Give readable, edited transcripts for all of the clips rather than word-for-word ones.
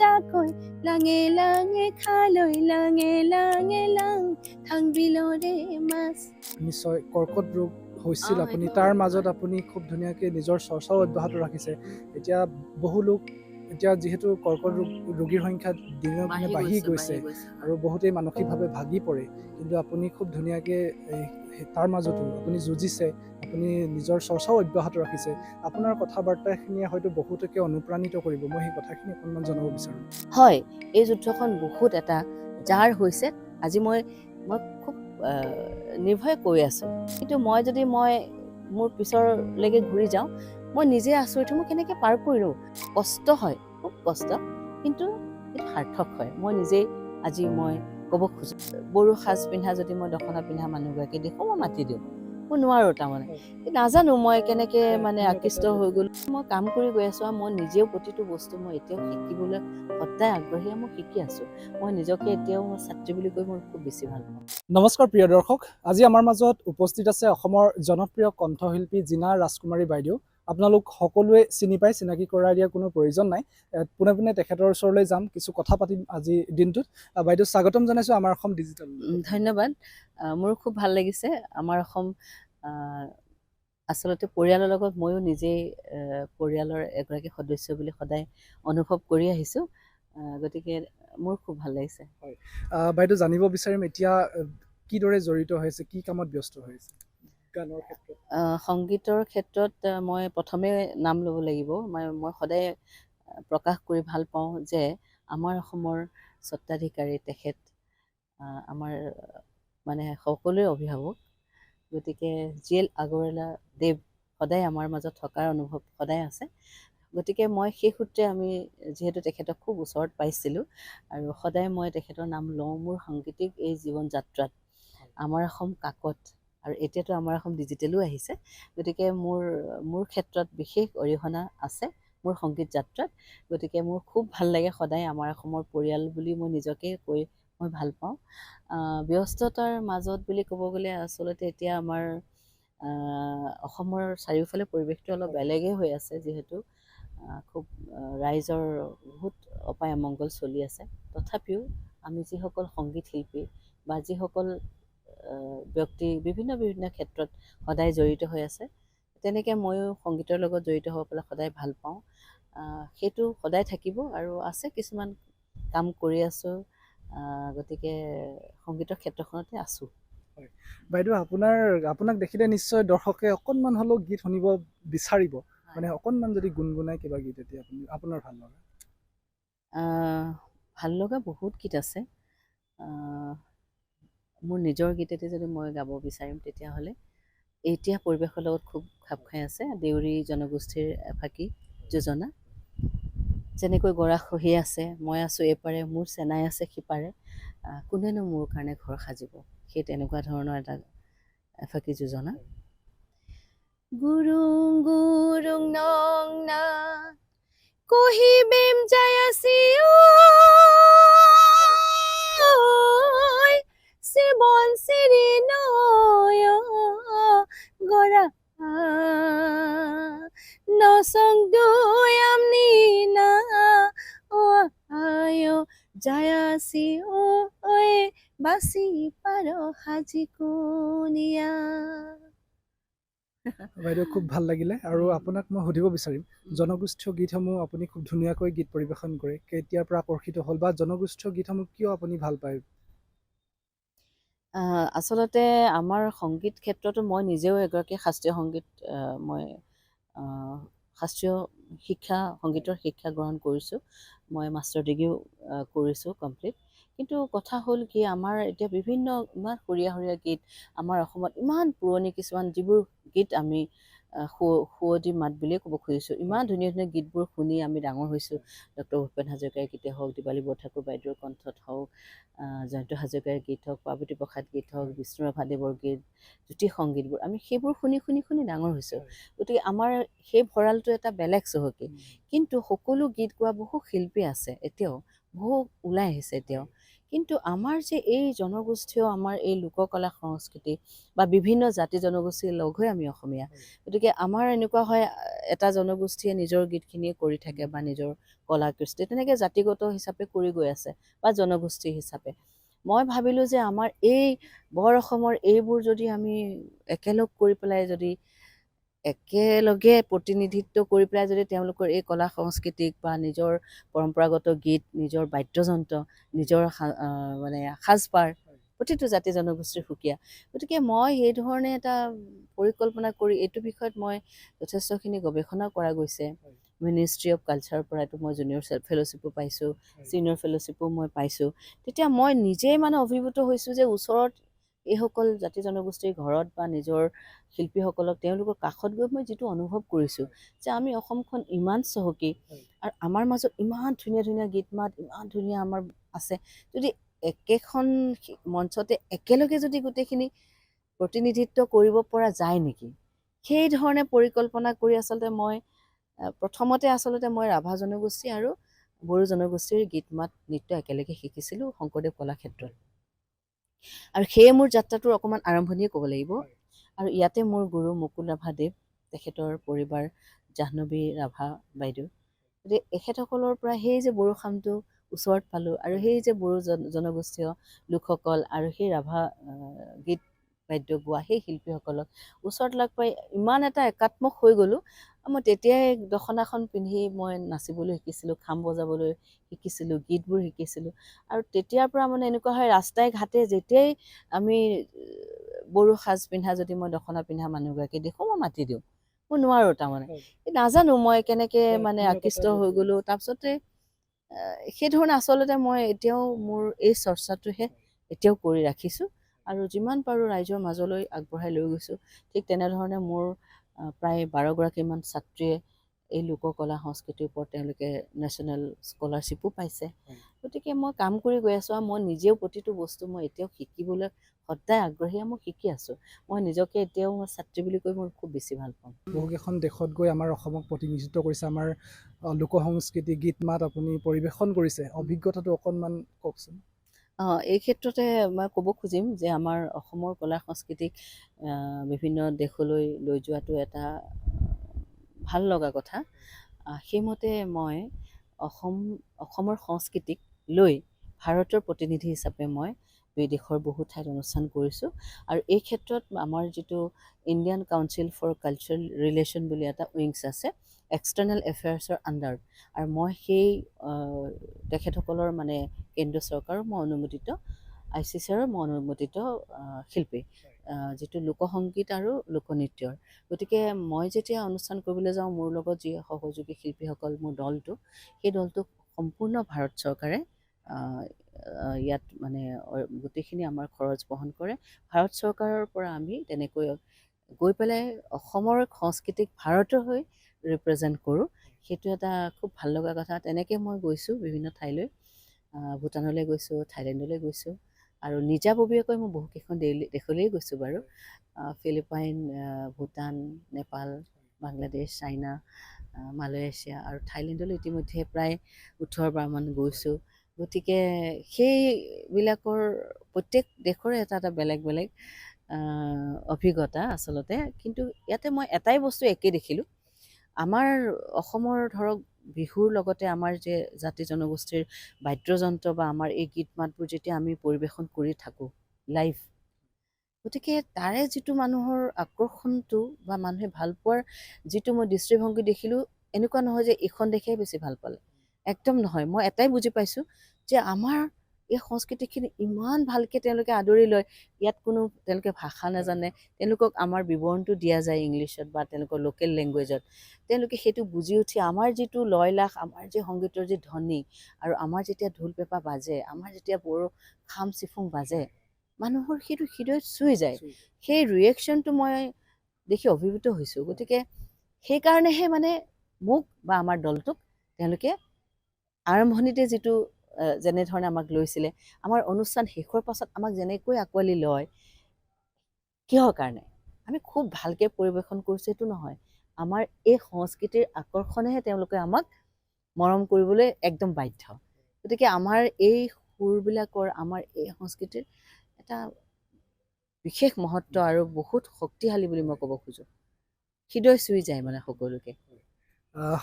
যাকৈ লাঙে লাঙে খালৈ লাঙে লাঙে লাং থাং বিলৰে মাছ। নিশ্চয় কৰ্কট ৰোগ হৈছিল আপুনি, তাৰ মাজত আপুনি খুব ধুনীয়াকৈ নিজৰ চৰ্চাও অব্যাহত ৰাখিছে। এতিয়া বহু লোক এতিয়া যিহেতু কৰ্কট ৰোগীৰ সংখ্যা দিনক দিনে বাঢ়ি গৈছে আৰু বহুতেই মানসিকভাৱে ভাগি পৰে, কিন্তু আপুনি খুব ধুনীয়াকৈ তাৰ মাজতো আপুনি যুঁজিছে, আপুনি নিজৰ চৰ্চাও অব্যাহত ৰাখিছে। আপোনাৰ কথা বাৰ্তাখিনিয়ে হয়তো বহুতকে অনুপ্ৰাণিত কৰিব, মই সেই কথাখিনি অকণমান জনাব বিচাৰোঁ। হয়, এই যুদ্ধখন বহুত এটা যাৰ হৈছে আজি মই খুব নিৰ্ভয়ে কৈ আছোঁ, কিন্তু যদি মই মোৰ পিছৰলৈকে ঘূৰি যাওঁ, মই নিজে আচৰিত মই কেনেকৈ পাৰ কৰিলোঁ। কষ্ট হয়, খুব কষ্ট, কিন্তু সেইটো সাৰ্থক হয়। মই নিজেই আজি মই ক'ব খোজোঁ, বড়ো সাজ পিন্ধা যদি মই দখনা পিন্ধা মানুহগৰাকী দেখোঁ মই মাতি দিওঁ, মই নোৱাৰোঁ। তাৰমানে নাজানো মই কেনেকৈ আকৃষ্ট হৈ গ'লোঁ। মই কাম কৰি গৈ আছোঁ আৰু মই নিজেও প্ৰতিটো বস্তু মই এতিয়াও শিকিবলৈ সদায় আগ্ৰহী, মই শিকি আছোঁ। মই নিজকে এতিয়াও ছাত্ৰী বুলি কৈ মই খুব বেছি ভাল পাওঁ। নমস্কাৰ প্ৰিয় দৰ্শক, আজি আমাৰ মাজত উপস্থিত আছে অসমৰ জনপ্ৰিয় কণ্ঠশিল্পী জীনা ৰাজকুমাৰী বাইদেউ। আপোনালোক সকলোৱে চিনি পায়, চিনাকি কৰাই দিয়াৰ কোনো প্ৰয়োজন নাই। পোনে পোনে তেখেতৰ ওচৰলৈ যাম, কিছু কথা পাতিম আজি দিনটোত। বাইদেউ স্বাগতম জনাইছোঁ আমাৰ অসম ডিজিটেল। ধন্যবাদ, মোৰো খুব ভাল লাগিছে। আমাৰ অসম আচলতে পৰিয়ালৰ লগত ময়ো নিজেই পৰিয়ালৰ এগৰাকী সদস্য বুলি সদায় অনুভৱ কৰি আহিছোঁ, গতিকে মোৰ খুব ভাল লাগিছে। হয় বাইদেউ, জানিব বিচাৰিম এতিয়া কিদৰে জড়িত হৈছে, কি কামত ব্যস্ত হৈছে গানৰ ক্ষেত্ৰত? সংগীতৰ ক্ষেত্ৰত মই প্ৰথমে নাম ল'ব লাগিব। মই সদায় প্ৰকাশ কৰি ভাল পাওঁ যে আমাৰ অসমৰ স্বত্বাধিকাৰী তেখেত আমাৰ সকলোৰে অভিভাৱক, গতিকে জিএল আগৰৱালা দেৱ সদায় আমাৰ মাজত থকাৰ অনুভৱ সদায় আছে। গতিকে মই সেই সূত্ৰে আমি যিহেতু তেখেতক খুব ওচৰত পাইছিলোঁ আৰু সদায় মই তেখেতৰ নাম লওঁ মোৰ সাংগীতিক এই জীৱন যাত্ৰাত। আমাৰ অসম কাকত আৰু এতিয়াতো আমাৰ অসম ডিজিটেলো আহিছে, গতিকে মোৰ ক্ষেত্ৰত বিশেষ অৰিহণা আছে মোৰ সংগীত যাত্ৰাত। গতিকে মোৰ খুব ভাল লাগে সদায় আমাৰ অসমৰ পৰিয়াল বুলি মই নিজকে কৈ মই ভাল পাওঁ। ব্যস্ততাৰ মাজত বুলি ক'ব গ'লে আচলতে এতিয়া আমাৰ অসমৰ চাৰিওফালে পৰিৱেশটো অলপ বেলেগেই হৈ আছে, যিহেতু খুব ৰাইজৰ বহুত অপায় অমংগল চলি আছে। তথাপিও আমি যিসকল সংগীত শিল্পী বা যিসকল ব্যক্তি বিভিন্ন ক্ষেত্ৰত সদায় জড়িত হৈ আছে, তেনেকৈ ময়ো সংগীতৰ লগত জড়িত হৈ পেলাই সদায় ভাল পাওঁ। সেইটো সদায় থাকিব আৰু আছে কিছুমান কাম কৰি আছোঁ, গতিকে সংগীতৰ ক্ষেত্ৰখনতে আছোঁ। হয় বাইদেউ, আপোনাক দেখিলে নিশ্চয় দৰ্শকে অকণমান হ'লেও গীত শুনিব বিচাৰিব, অকণমান যদি গুণগুণাই কিবা গীত এতিয়া আপোনাৰ ভাল লগা? ভাল লগা বহুত গীত আছে। মোৰ নিজৰ গীতেতে যদি মই গাব বিচাৰিম তেতিয়াহ'লে এতিয়া পৰিৱেশৰ লগত খুব খাপ খাই আছে দেউৰী জনগোষ্ঠীৰ এফাকি যোজনা। যেনেকৈ গৰাখহী আছে, মই আছোঁ এপাৰে, মোৰ চেনাই আছে সিপাৰে, কোনেনো মোৰ কাৰণে ঘৰ সাজিব, সেই তেনেকুৱা ধৰণৰ এটা এফাকি যোজনা। গুৰুং গুৰুং নং না কহিবেম যায়াসি শিৱন শ্ৰী নয় গৰা নসং দুয়াম নিনা ও আয় যায়াসি ঐ বাসি পাৰ সাজি কোনিয়া। বাইদেউ খুব ভাল লাগিলে। আৰু আপোনাক মই সুধিব বিচাৰিম, জনগোষ্ঠীয় গীতসমূহ আপুনি খুব ধুনীয়াকৈ গীত পৰিৱেশন কৰে, কেতিয়াৰ পৰা আকৰ্ষিত হ'ল বা জনগোষ্ঠীয় গীতসমূহ কিয় আপুনি ভাল পায়? আচলতে আমাৰ সংগীত ক্ষেত্ৰতো মই নিজেও এগৰাকী শাস্ত্ৰীয় সংগীত মই শাস্ত্ৰীয় সংগীতৰ শিক্ষা গ্ৰহণ কৰিছোঁ। মই মাষ্টাৰ ডিগ্ৰীও কৰিছোঁ কমপ্লিট। কিন্তু কথা হ'ল কি, আমাৰ এতিয়া বিভিন্ন ইমান সুৰীয়া গীত আমাৰ অসমত, ইমান পুৰণি কিছুমান যিবোৰ গীত আমি সুৱদী মাত বুলিয়ে ক'ব খুজিছোঁ, ইমান ধুনীয়া গীতবোৰ শুনি আমি ডাঙৰ হৈছোঁ। ডক্টৰ ভূপেন হাজৰিকাৰ গীতে হওক, দীপালী বৰঠাকুৰ বাইদেউৰ কণ্ঠত হওক, জয়ন্ত হাজৰিকাৰ গীত হওক, পাৰ্বতী প্ৰসাদ গীত হওক, বিষ্ণুৰাভাদেৱৰ গীত, জ্যোতি সংগীতবোৰ, আমি সেইবোৰ শুনি ডাঙৰ হৈছোঁ। গতিকে আমাৰ সেই ভঁৰালটো এটা বেলেগ চহকী। কিন্তু সকলো গীত গোৱা বহু শিল্পী আছে, এতিয়াও বহু ওলাই আহিছে এতিয়াও, কিন্তু আমাৰ যে এই জনগোষ্ঠীয় আমাৰ এই লোককলা সংস্কৃতি বা বিভিন্ন জাতি জনগোষ্ঠীৰ লগ হৈ আমি অসমীয়া, গতিকে আমাৰ এনেকুৱা হয় এটা জনগোষ্ঠীয়ে নিজৰ গীতখিনিয়ে কৰি থাকে বা নিজৰ কলা কৃষ্টি তেনেকৈ জাতিগত হিচাপে কৰি গৈ আছে বা জনগোষ্ঠী হিচাপে। মই ভাবিলোঁ যে আমাৰ এই বৰ অসমৰ এইবোৰ যদি আমি একেলগ কৰি পেলাই যদি একেলগে প্ৰতিনিধিত্ব কৰি পেলাই যদি তেওঁলোকৰ এই কলা সংস্কৃতিক বা নিজৰ পৰম্পৰাগত গীত, নিজৰ বাদ্যযন্ত্ৰ, নিজৰ মানে সাজপাৰ প্ৰতিটো জাতি জনগোষ্ঠীৰ সুকীয়া। গতিকে মই এই ধৰণে এটা পৰিকল্পনা কৰি এইটো বিষয়ত মই যথেষ্টখিনি গৱেষণা কৰা গৈছে। মিনিষ্ট্ৰী অফ কালচাৰৰ পৰা এইটো মই জুনিয়ৰ ফেল'শ্বিপো পাইছোঁ, ছিনিয়ৰ ফেল'শ্বিপো মই পাইছোঁ। তেতিয়া মই নিজেই মানে অভিভূত হৈছোঁ যে ওচৰত এইসকল জাতি জনগোষ্ঠীৰ ঘৰত বা নিজৰ শিল্পীসকলক তেওঁলোকৰ কাষত গৈ মই যিটো অনুভৱ কৰিছোঁ যে আমি অসমখন ইমান চহকী আৰু আমাৰ মাজত ইমান ধুনীয়া ধুনীয়া গীত মাত, ইমান ধুনীয়া আমাৰ আছে, যদি একেখন মঞ্চতে একেলগে যদি গোটেইখিনি প্ৰতিনিধিত্ব কৰিব পৰা যায় নেকি, সেই ধৰণে পৰিকল্পনা কৰি আচলতে মই প্ৰথমতে মই ৰাভা জনগোষ্ঠী আৰু বড়ো জনগোষ্ঠীৰ গীত মাত নৃত্য একেলগে শিকিছিলোঁ শংকৰদেৱ কলাক্ষেত্ৰত। আৰু সেয়ে মোৰ যাত্ৰাটোৰ অকণমান আৰম্ভণিয়ে ক'ব লাগিব। আৰু ইয়াতে মোৰ গুৰু মুকুল ৰাভাদেৱ, তেখেতৰ পৰিবাৰ জাহ্নৱী ৰাভা বাইদেউ, গতিকে এখেতসকলৰ পৰা সেই যে বড়ো খামটো ওচৰত পালোঁ আৰু সেই যে বড়ো জনগোষ্ঠীয় লোকসকল আৰু সেই ৰাভা গীত বাদ্য গোৱা সেই শিল্পীসকলক ওচৰত লগ পাই ইমান এটা একাত্মক হৈ গ'লোঁ। মই তেতিয়াই দখনাখন পিন্ধি মই নাচিবলৈ শিকিছিলোঁ, খাম বজাবলৈ শিকিছিলোঁ, গীতবোৰ শিকিছিলোঁ। আৰু তেতিয়াৰ পৰা মানে এনেকুৱা হয় ৰাস্তাই ঘাটে যেতিয়াই আমি বড়ো সাজ পিন্ধা যদি মই দখনা পিন্ধা মানুহগৰাকী দেখোঁ মই মাতি দিওঁ, মই নোৱাৰোঁ তাৰমানে, নাজানো মই কেনেকৈ মানে আকৃষ্ট হৈ গ'লোঁ। তাৰপিছতে সেইধৰণে আচলতে মই এতিয়াও মোৰ এই চৰ্চাটোহে এতিয়াও কৰি ৰাখিছোঁ আৰু যিমান পাৰোঁ ৰাইজৰ মাজলৈ আগবঢ়াই লৈ গৈছোঁ। ঠিক তেনেধৰণে মোৰ প্ৰায় 12গৰাকীমান ছাত্ৰীয়ে এই লোককলা সংস্কৃতিৰ ওপৰত তেওঁলোকে নেশ্যনেল স্কলাৰশ্বিপো পাইছে। গতিকে মই কাম কৰি গৈ আছোঁ আৰু মই নিজেও প্ৰতিটো বস্তু মই এতিয়াও শিকিবলৈ সদায় আগ্ৰহী, মই শিকি আছোঁ। মই নিজকে এতিয়াও মই ছাত্ৰী বুলি কৈ মই খুব বেছি ভাল পাওঁ। বহুকেইখন দেশত গৈ আমাৰ অসমক প্ৰতিনিধিত্ব কৰিছে, আমাৰ লোক সংস্কৃতি গীত মাত আপুনি পৰিৱেশন কৰিছে, অভিজ্ঞতাটো অকণমান কওকচোন। এই ক্ষেত্ৰতে মই ক'ব খুজিম যে আমাৰ অসমৰ কলা সংস্কৃতিক বিভিন্ন দেশলৈ লৈ যোৱাটো এটা ভাল লগা কথা। সেইমতে মই অসমৰ সংস্কৃতিক লৈ ভাৰতৰ প্ৰতিনিধি হিচাপে মই বিদেশৰ বহু ঠাইত অনুষ্ঠান কৰিছোঁ। আৰু এই ক্ষেত্ৰত আমাৰ যিটো Indian council for cultural relation বুলি এটা উইংছ আছে এক্সটাৰ্নেল এফেয়াৰ্ছৰ আণ্ডাৰত, আৰু মই সেই তেখেতসকলৰ মানে কেন্দ্ৰীয় চৰকাৰৰ মই অনুমোদিত ICCR মই অনুমোদিত শিল্পী, যিটো লোকসংগীত আৰু লোকনৃত্যৰ। গতিকে মই যেতিয়া অনুষ্ঠান কৰিবলৈ যাওঁ মোৰ লগত যি সহযোগী শিল্পীসকল, মোৰ দলটো, সেই দলটোক সম্পূৰ্ণ ভাৰত চৰকাৰে ইয়াত মানে গোটেইখিনি আমাৰ খৰচ বহন কৰে। ভাৰত চৰকাৰৰ পৰা আমি তেনেকৈ গৈ পেলাই অসমৰ সংস্কৃতিক ভাৰতৰ হৈ ৰিপ্ৰেজেণ্ট কৰোঁ। সেইটো এটা খুব ভাল লগা কথা। তেনেকৈ মই গৈছোঁ বিভিন্ন ঠাইলৈ, ভূটানলৈ গৈছোঁ, থাইলেণ্ডলৈ গৈছোঁ, আৰু নিজাববীয়াকৈ মই বহুকেইখন দেশলৈ গৈছোঁ বাৰু, Philippines, Bhutan, Nepal, Bangladesh, China, Malaysia আৰু থাইলেণ্ডলৈ ইতিমধ্যে প্ৰায় 18বাৰমান গৈছোঁ। গতিকে সেইবিলাকৰ প্ৰত্যেক দেশৰে এটা এটা বেলেগ বেলেগ অভিজ্ঞতা আচলতে। কিন্তু ইয়াতে মই এটাই বস্তু একেই দেখিলোঁ, আমাৰ অসমৰ ধৰক বিহুৰ লগতে আমাৰ যে জাতি জনগোষ্ঠীৰ বাদ্যযন্ত্ৰ বা আমাৰ এই গীত মাতবোৰ যেতিয়া আমি পৰিৱেশন কৰি থাকোঁ লাইভ, গতিকে তাৰে যিটো মানুহৰ আকৰ্ষণটো বা মানুহে ভাল পোৱাৰ যিটো মই দৃষ্টিভংগী দেখিলোঁ, এনেকুৱা নহয় যে এইখন দেশে বেছি ভাল পালে, একদম নহয়। মই এটাই বুজি পাইছোঁ যে আমাৰ এই সংস্কৃতিখিনি ইমান ভালকৈ তেওঁলোকে আদৰি লয়। ইয়াত কোনো তেওঁলোকে ভাষা নাজানে, তেওঁলোকক আমাৰ বিৱৰণটো দিয়া যায় ইংলিছত বা তেওঁলোকৰ লোকেল লেংগুৱেজত, তেওঁলোকে সেইটো বুজি উঠি আমাৰ যিটো লয়লাস, আমাৰ যে সংগীতৰ যি ধ্বনি, আৰু আমাৰ যেতিয়া ঢোল পেঁপা বাজে, আমাৰ যেতিয়া বড়ো খাম চিফুং বাজে, মানুহৰ সেইটো হৃদয়ত চুই যায়। সেই ৰিয়েকশ্যনটো মই দেখি অভিভূত হৈছোঁ। গতিকে সেইকাৰণেহে মানে মোক বা আমাৰ দলটোক তেওঁলোকে আৰম্ভণিতে যিটো যেনেধৰণে আমাক লৈছিলে, আমাৰ অনুষ্ঠান শেষৰ পাছত আমাক যেনেকৈ আঁকোৱালি লয়, কিহৰ কাৰণে আমি খুব ভালকৈ পৰিৱেশন কৰিছোঁ সেইটো নহয়, আমাৰ এই সংস্কৃতিৰ আকৰ্ষণেহে তেওঁলোকে আমাক মৰম কৰিবলৈ একদম বাধ্য। গতিকে আমাৰ এই সুৰবিলাকৰ আমাৰ এই সংস্কৃতিৰ এটা বিশেষ মহত্ব আৰু বহুত শক্তিশালী বুলি মই ক'ব খোজোঁ। হৃদয় চুই যায় মানে সকলোকে।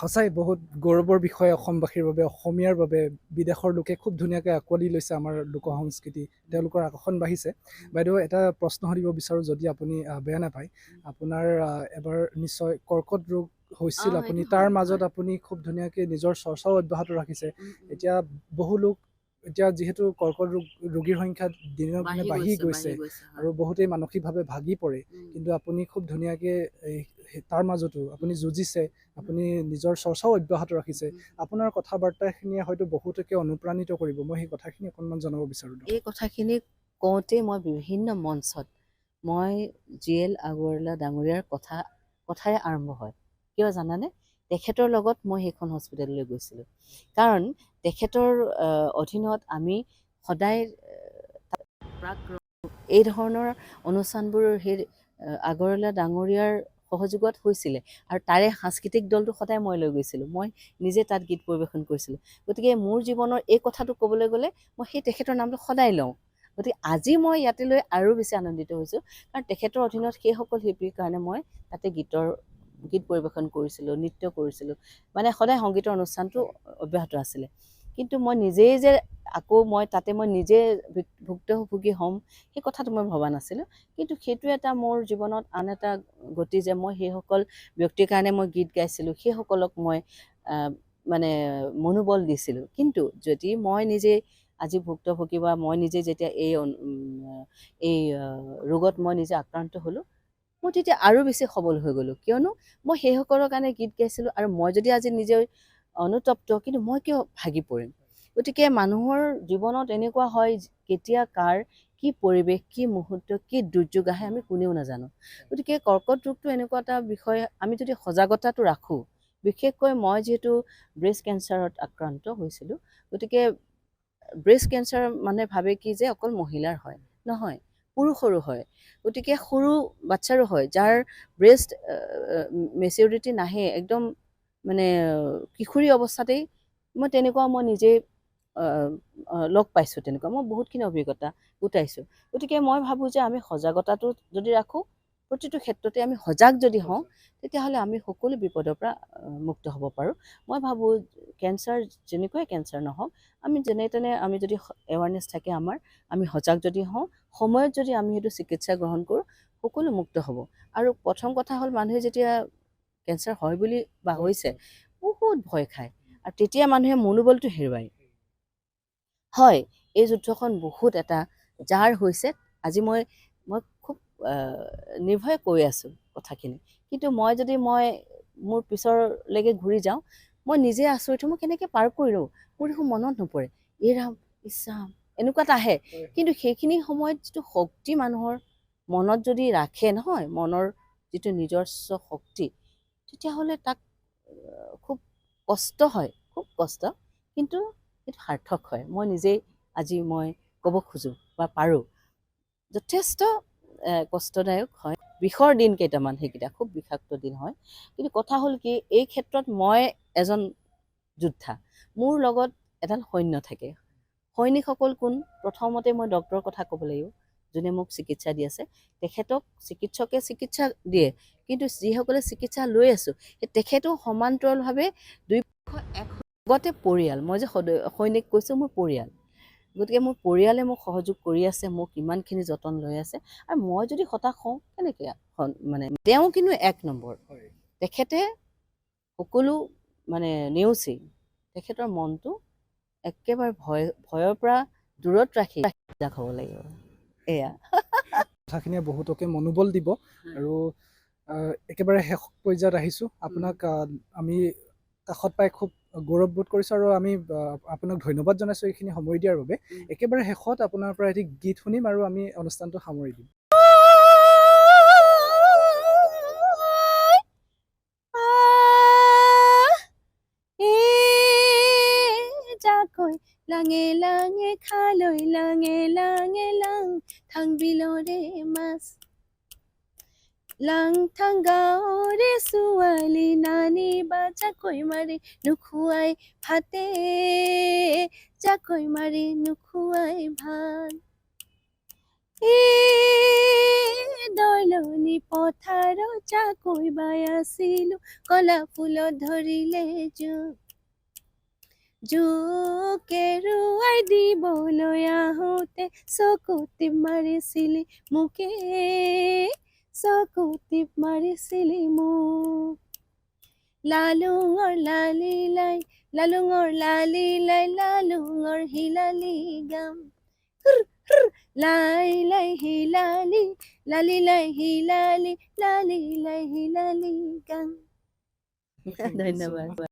সঁচাই বহুত গৌৰৱৰ বিষয় অসমবাসীৰ বাবে, অসমীয়াৰ বাবে। বিদেশৰ লোকে খুব ধুনীয়াকৈ আঁকোৱালি লৈছে আমাৰ লোক সংস্কৃতি, তেওঁলোকৰ আকৰ্ষণ বাঢ়িছে। বাইদেউ, এটা প্ৰশ্ন সুধিব বিচাৰোঁ যদি আপুনি বেয়া নাপায়। আপোনাৰ এবাৰ নিশ্চয় কৰ্কট ৰোগ হৈছিল, আপুনি তাৰ মাজত আপুনি খুব ধুনীয়াকৈ নিজৰ চৰ্চাও অব্যাহত ৰাখিছে। এতিয়া বহু লোক, এতিয়া যিহেতু কৰ্কট ৰোগীৰ সংখ্যা দিনক দিনে বাঢ়ি গৈছে আৰু বহুতেই মানসিকভাৱে ভাগি পৰে, কিন্তু আপুনি খুব ধুনীয়াকৈ তাৰ মাজতো আপুনি যুঁজিছে, আপুনি নিজৰ চৰ্চাও অব্যাহত ৰাখিছে। আপোনাৰ কথা বাৰ্তাখিনিয়ে হয়তো বহুতকে অনুপ্ৰাণিত কৰিব। মই সেই কথাখিনি অকণমান জনাব বিচাৰোঁ। এই কথাখিনি কওঁতেই মই বিভিন্ন মঞ্চত মই GL আগৰৱালা ডাঙৰীয়াৰ কথাৰে আৰম্ভ হয়। কিয় জানানে? তেখেতৰ লগত মই সেইখন হস্পিটেললৈ গৈছিলোঁ। কাৰণ তেখেতৰ অধীনত আমি সদায় এই ধৰণৰ অনুষ্ঠানবোৰ সেই আগৰৱালা ডাঙৰীয়াৰ সহযোগত হৈছিলে, আৰু তাৰে সাংস্কৃতিক দলটো সদায় মই লৈ গৈছিলোঁ। মই নিজে তাত গীত পৰিৱেশন কৰিছিলোঁ। গতিকে মোৰ জীৱনৰ এই কথাটো ক'বলৈ গ'লে মই সেই তেখেতৰ নামটো সদায় লওঁ। গতিকে আজি মই ইয়াতে লৈ আৰু বেছি আনন্দিত হৈছোঁ, কাৰণ তেখেতৰ অধীনত সেইসকল শিল্পীৰ কাৰণে মই তাতে গীত পৰিৱেশন কৰিছিলোঁ, নৃত্য কৰিছিলোঁ, মানে সদায় সংগীতৰ অনুষ্ঠানটো অব্যাহত আছিলে। কিন্তু মই নিজেই যে আকৌ তাতে মই নিজে ভুক্তভোগী হ'ম, সেই কথাটো মই ভবা নাছিলোঁ। কিন্তু সেইটো এটা মোৰ জীৱনত আন এটা গতি যে মই সেইসকল ব্যক্তিৰ কাৰণে মই গীত গাইছিলোঁ, সেইসকলক মই মানে মনোবল দিছিলোঁ। কিন্তু যদি মই নিজে আজি ভুক্তভোগী বা মই নিজে যেতিয়া এই ৰোগত মই নিজে আক্ৰান্ত হ'লোঁ, মই তেতিয়া আৰু বেছি সবল হৈ গ'লোঁ। কিয়নো মই সেইসকলৰ কাৰণে গীত গাইছিলোঁ, আৰু মই যদি আজি নিজে অনুতপ্ত, কিন্তু মই কিয় ভাগি পৰিম? গতিকে মানুহৰ জীৱনত এনেকুৱা হয়, কেতিয়া কাৰ কি পৰিৱেশ, কি মুহূৰ্ত, কি দুৰ্যোগ আহে আমি কোনেও নাজানো। গতিকে কৰ্কট ৰোগটো এনেকুৱা এটা বিষয়, আমি যদি সজাগতাটো ৰাখোঁ, বিশেষকৈ মই যিহেতু ব্ৰেষ্ট কেঞ্চাৰত আক্ৰান্ত হৈছিলোঁ, গতিকে ব্ৰেষ্ট কেঞ্চাৰ মানে ভাবে কি যে অকল মহিলাৰ হয়, নহয়, পুৰুষৰো হয়। গতিকে সৰু বাচ্ছাৰো হয়, যাৰ ব্ৰেষ্ট মেচিউৰিটি নাহে, একদম মানে কিশোৰী অৱস্থাতেই মই নিজেই লগ পাইছোঁ। তেনেকুৱা মই বহুতখিনি অভিজ্ঞতা গোটাইছোঁ। গতিকে মই ভাবোঁ যে আমি সজাগতাটো যদি ৰাখোঁ, প্ৰতিটো ক্ষেত্ৰতে আমি সজাগ যদি হওঁ, তেতিয়াহ'লে আমি সকলো বিপদৰ পৰা মুক্ত হ'ব পাৰোঁ। মই ভাবোঁ কেঞ্চাৰ যেনেকুৱাই কেঞ্চাৰ নহওক, আমি যেনে তেনে আমি যদি এৱাৰনেছ থাকে আমাৰ, আমি সজাগ যদি হওঁ, সময়ত যদি আমি সেইটো চিকিৎসা গ্ৰহণ কৰোঁ, সকলো মুক্ত হ'ব। আৰু প্ৰথম কথা হ'ল, মানুহে যেতিয়া কেঞ্চাৰ হয় বুলি বা হৈছে, বহুত ভয় খায়, আৰু তেতিয়া মানুহে মনোবলটো হেৰুৱায়। হয়, এই যুদ্ধখন বহুত এটা যাৰ হৈছে, আজি মই খুব নিৰ্ভয়ে কৈ আছোঁ কথাখিনি, কিন্তু মই যদি মোৰ পিছৰলৈকে ঘূৰি যাওঁ, মই নিজে আচৰিত হওঁ, মই কেনেকৈ পাৰ কৰিলোঁ, মোৰ দেখোন মনত নপৰে। ৰাম, ইছৰাম, এনেকুৱা এটা আহে। কিন্তু সেইখিনি সময়ত যিটো শক্তি মানুহৰ মনত যদি ৰাখে নহয়, মনৰ যিটো নিজস্ব শক্তি, তেতিয়াহ'লে তাক খুব কষ্ট হয়, খুব কষ্ট, কিন্তু সেইটো সাৰ্থক হয়। মই নিজেই আজি মই ক'ব খোজোঁ বা পাৰোঁ, যথেষ্ট কষ্টদায়ক হয়, বিষৰ দিন কেইটামান, সেইকেইটা খুব বিষাক্ত দিন হয়। কিন্তু কথা হ'ল কি, এই ক্ষেত্ৰত মই এজন যোদ্ধা, মোৰ লগত এডাল সৈন্য থাকে। সৈনিকসকল কোন? প্ৰথমতে মই ডক্টৰৰ কথা ক'ব লাগিব, যোনে মোক চিকিৎসা দি আছে। তেখেতক চিকিৎসকে চিকিৎসা দিয়ে, কিন্তু যিসকলে চিকিৎসা লৈ আছোঁ, তেখেতো সমান্তৰালভাৱে দুয়োপক্ষ লগতে পৰিয়াল, মই যে সৈনিক কৈছোঁ, মোৰ পৰিয়াল। গতিকে মোৰ পৰিয়ালে মোক সহযোগ কৰি আছে, মোক ইমানখিনি যতন লৈ আছে, আৰু মই যদি হতাশ হওঁ কেনেকৈ, মানে তেওঁ কিন্তু 1 নম্বৰ। তেখেতে সকলো মানে নেওচি, তেখেতৰ মনটো একেবাৰে ভয়ৰ পৰা দূৰত ৰাখি হ'ব লাগিব। এয়া কথাখিনিয়ে বহুতকে মনোবল দিব। আৰু একেবাৰে শেষ পৰ্যায়ত আহিছোঁ, আপোনাক আমি কাষত পাই খুব গৌৰৱবোধ কৰিছোঁ, আৰু আমি আপোনাক ধন্যবাদ জনাইছোঁ এইখিনি সময় দিয়াৰ বাবে। একেবাৰে শেষত আপোনাৰ পৰা এটি গীত শুনিম, আৰু আমি অনুষ্ঠানটো সামৰি দিম। লাঙে লাঙে খালৈ, লাঙে লাঙে লাং, থাং বিলৰে মাছ, লাংথাং গাঁৱৰে ছোৱালী নানিবা জাকৈ মাৰি নোখোৱাই ভাতে জাকৈ মাৰি নোখোৱাই ভাত দলনি পথাৰত জাকৈ বাই আছিলো কলা ফুলত ধৰিলে জোকেৰুৱাই দিবলৈ আহোঁতে চকু টিপ মাৰিছিলি মোকে চকু টিপ মাৰিছিলি মোক লালুঙৰ লালিলাই লালুঙৰ লালিলাই লালুঙৰ হিলালি গাম লাই লাই হিলালি লালিলাই হিলালি লালিলাই হিলালি গাম Thank you so ধন্যবাদ। much.